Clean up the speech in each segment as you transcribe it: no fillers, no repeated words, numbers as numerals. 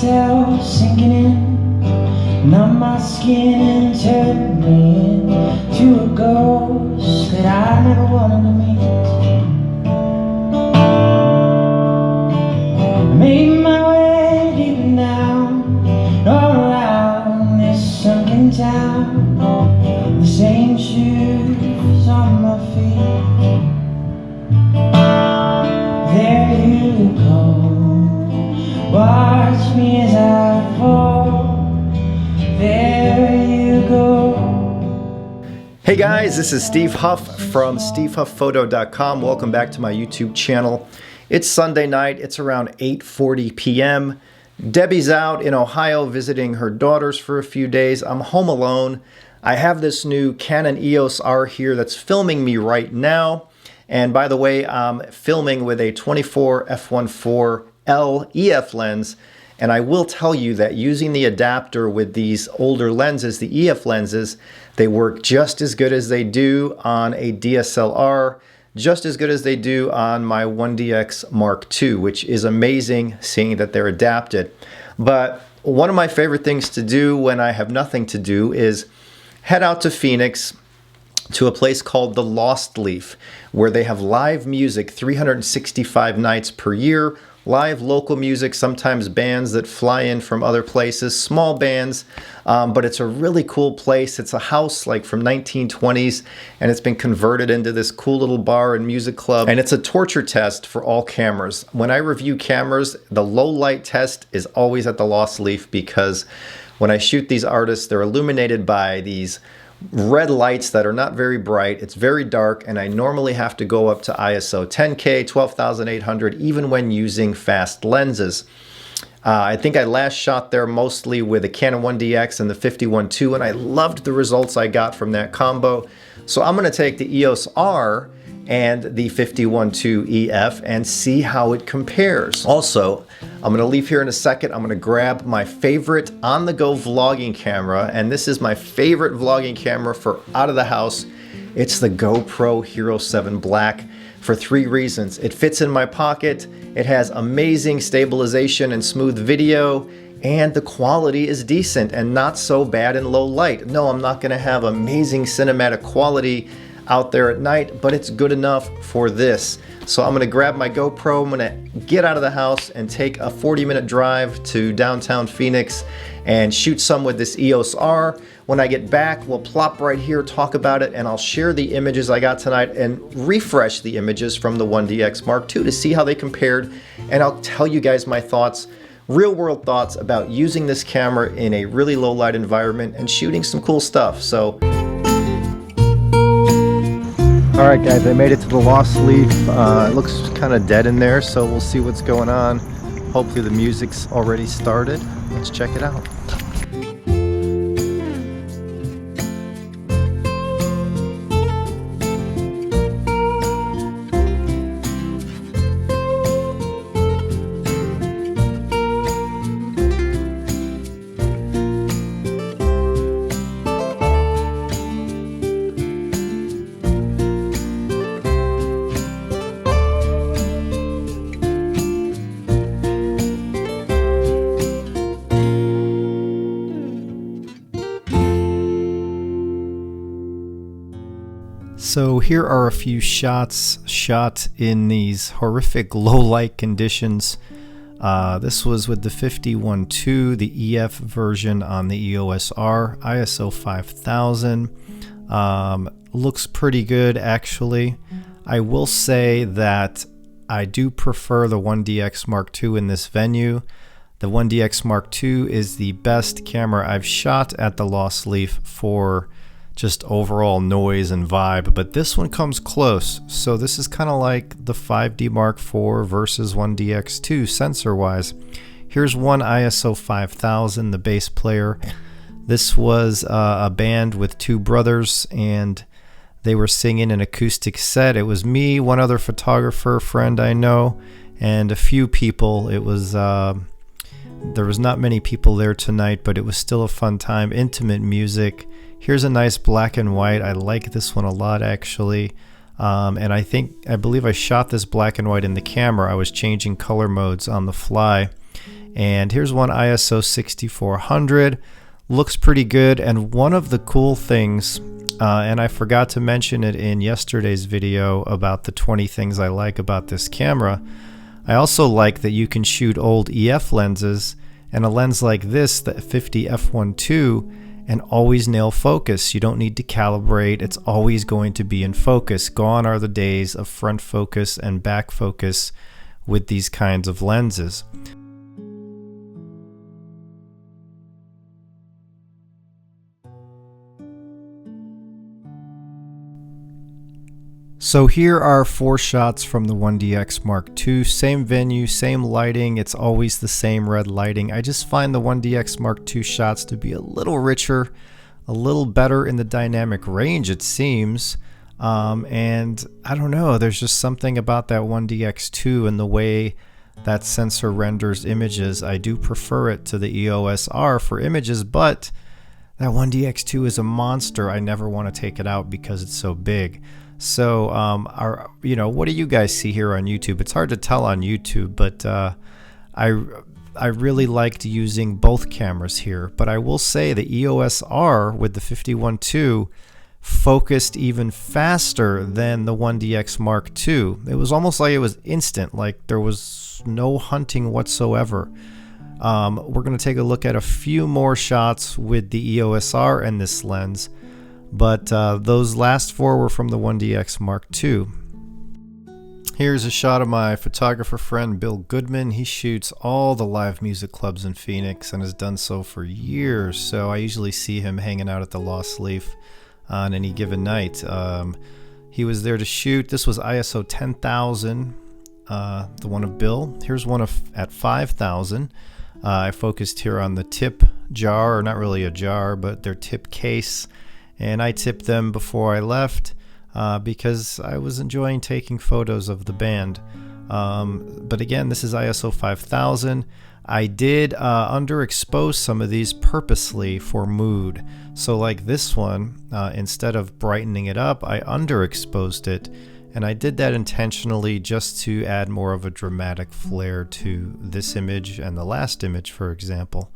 myself sinking in, numb my skin and turn me into a ghost that I never wanted to meet. I made my way deep down, all around this sunken town, the same shoes on my feet. There you go, watch me as I fall. There you go. Hey guys, this is Steve Huff from SteveHuffPhoto.com. Welcome back to my YouTube channel. It's Sunday night. It's around 8:40 p.m. Debbie's out in Ohio visiting her daughters for a few days. I'm home alone. I have this new Canon EOS-R here that's filming me right now. And by the way, I'm filming with a 24 f1.4L EF lens. And I will tell you that using the adapter with these older lenses, the EF lenses, they work just as good as they do on a DSLR, just as good as they do on my 1DX Mark II, which is amazing seeing that they're adapted. But one of my favorite things to do when I have nothing to do is head out to Phoenix to a place called the Lost Leaf, where they have live music 365 nights per year, live local music, sometimes bands that fly in from other places, small bands, but it's a really cool place. It's a house like from 1920s, and it's been converted into this cool little bar and music club, and it's a torture test for all cameras. When I review cameras, the low light test is always at the Lost Leaf, because when I shoot these artists, they're illuminated by these red lights that are not very bright. It's very dark, and I normally have to go up to ISO 10K, 12,800, even when using fast lenses. I think I last shot there mostly with a Canon 1DX and the 51.2, and I loved the results I got from that combo. So I'm going to take the EOS-R and the 51.2 EF and see how it compares. Also, I'm going to leave here in a second. I'm going to grab my favorite on-the-go vlogging camera, and this is my favorite vlogging camera for out of the house. It's the GoPro Hero 7 Black for 3 reasons. It fits in my pocket, it has amazing stabilization and smooth video, and the quality is decent and not so bad in low light. No, I'm not going to have amazing cinematic quality out there at night, but it's good enough for this. So I'm going to grab my GoPro, I'm going to get out of the house and take a 40-minute drive to downtown Phoenix and shoot some with this EOS-R. When I get back, we'll plop right here, talk about it, and I'll share the images I got tonight and refresh the images from the 1DX Mark II to see how they compared, and I'll tell you guys my thoughts, real-world thoughts about using this camera in a really low-light environment and shooting some cool stuff. So alright guys, I made it to the Lost Leaf. It looks kind of dead in there, so we'll see what's going on. Hopefully the music's already started. Let's check it out. So here are a few shots shot in these horrific low light conditions. This was with the 51.2, the EF version on the EOS-R, ISO 5000. Looks pretty good actually. I will say that I do prefer the 1DX Mark II in this venue. The 1DX Mark II is the best camera I've shot at the Lost Leaf for just overall noise and vibe, but this one comes close. So this is kind of like the 5D Mark IV versus 1DX2 sensor wise. Here's one ISO 5000, the bass player. This was a band with 2 brothers, and they were singing an acoustic set. It was me, one other photographer friend I know, and a few people. It was there was not many people there tonight, but it was still a fun time. Intimate music. Here's a nice black and white. I like this one a lot actually. And I believe I shot this black and white in the camera. I was changing color modes on the fly. And here's one ISO 6400. Looks pretty good. And one of the cool things, and I forgot to mention it in yesterday's video about the 20 things I like about this camera, I also like that you can shoot old EF lenses and a lens like this, the 50 f1.2, and always nail focus. You don't need to calibrate. It's always going to be in focus. Gone are the days of front focus and back focus with these kinds of lenses. So here are 4 shots from the 1DX Mark II. Same venue, same lighting. It's always the same red lighting. I just find the 1DX Mark II shots to be a little richer, a little better in the dynamic range, it seems. And I don't know, there's just something about that 1DX2 and the way that sensor renders images. I do prefer it to the EOS-R for images, but that 1DX2 is a monster. I never want to take it out because it's so big. So, what do you guys see here on YouTube? It's hard to tell on YouTube, but I really liked using both cameras here. But I will say the EOS-R with the 51.2 focused even faster than the 1DX Mark II. It was almost like it was instant, like there was no hunting whatsoever. We're going to take a look at a few more shots with the EOS-R and this lens. But those last 4 were from the 1DX Mark II. Here's a shot of my photographer friend Bill Goodman. He shoots all the live music clubs in Phoenix and has done so for years. So I usually see him hanging out at the Lost Leaf on any given night. He was there to shoot. This was ISO 10,000, the one of Bill. Here's one at 5,000. I focused here on the tip jar, or not really a jar, but their tip case. And I tipped them before I left because I was enjoying taking photos of the band. But again, this is ISO 5000. I did underexpose some of these purposely for mood. So like this one, instead of brightening it up, I underexposed it. And I did that intentionally just to add more of a dramatic flair to this image and the last image, for example.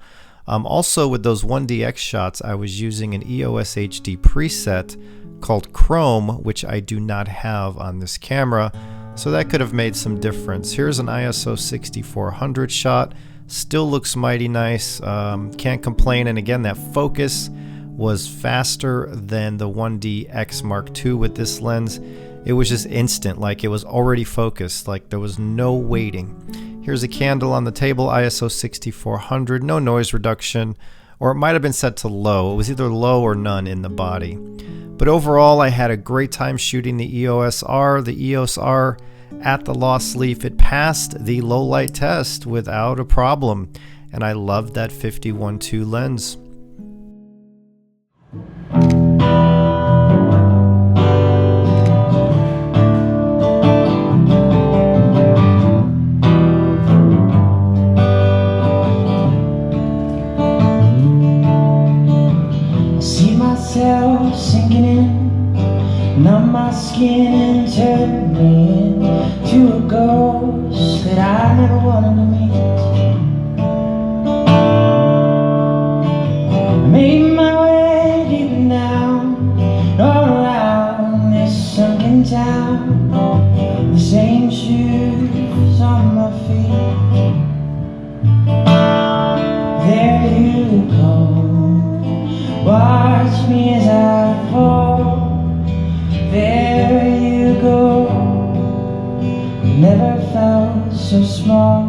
Also with those 1DX shots, I was using an EOS HD preset called Chrome, which I do not have on this camera, so that could have made some difference. Here's an ISO 6400 shot, still looks mighty nice, can't complain, and again that focus was faster than the 1DX Mark II with this lens. It was just instant, like it was already focused, like there was no waiting. Here's a candle on the table, ISO 6400, no noise reduction, or it might have been set to low. It was either low or none in the body. But overall, I had a great time shooting the EOS-R. The EOS-R at the Lost Leaf, it passed the low light test without a problem, and I loved that 51.2 lens. Sinking in, numb my skin and turn me into a ghost that I never wanted to meet. I made my way deep down, all around this sunken town, the same shoes on my feet. There you go. Watch me as I fall. There you go. Never felt so small.